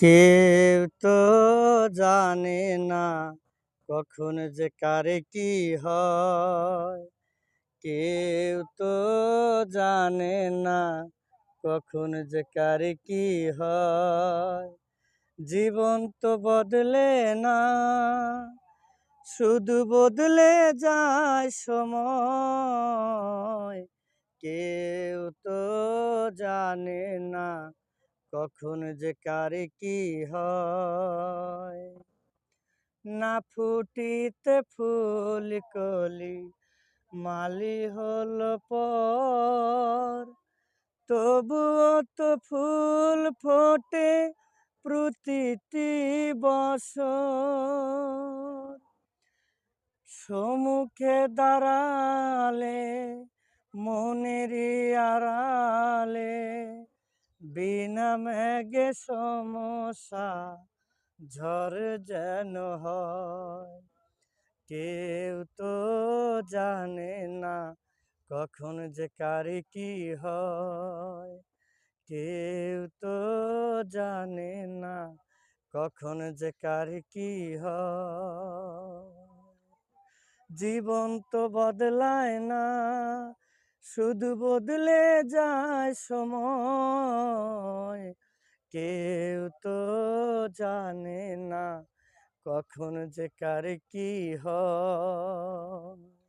কেউ তো জানে না কখন যে কারে কি হয়। কেউ তো জানে না কখন যে কারে কি হয়। জীবন তো বদলে না, শুধু বদলে যায় সময়। কেউ তো জানে না কখন যে কারে কি হয়। না ফুটিতে ফুল কলি মালি হলো পর, তবুও তো ফুল ফোটে প্রতিটি বছর। সম্মুখে দাঁড়ালে মনেরই আড়ালে বিনা মেঘে সমস্যা ঝড় যেন হয়। কেউ তো জানে না কখন যে কারে কি হয়। কেউ তো জানে না কখন যে কারে কি হয়। জীবন তো বদলায় না, শুধু বদলে যায় সময়। কেউ তো জানে না কখন যে কারে কি হয়।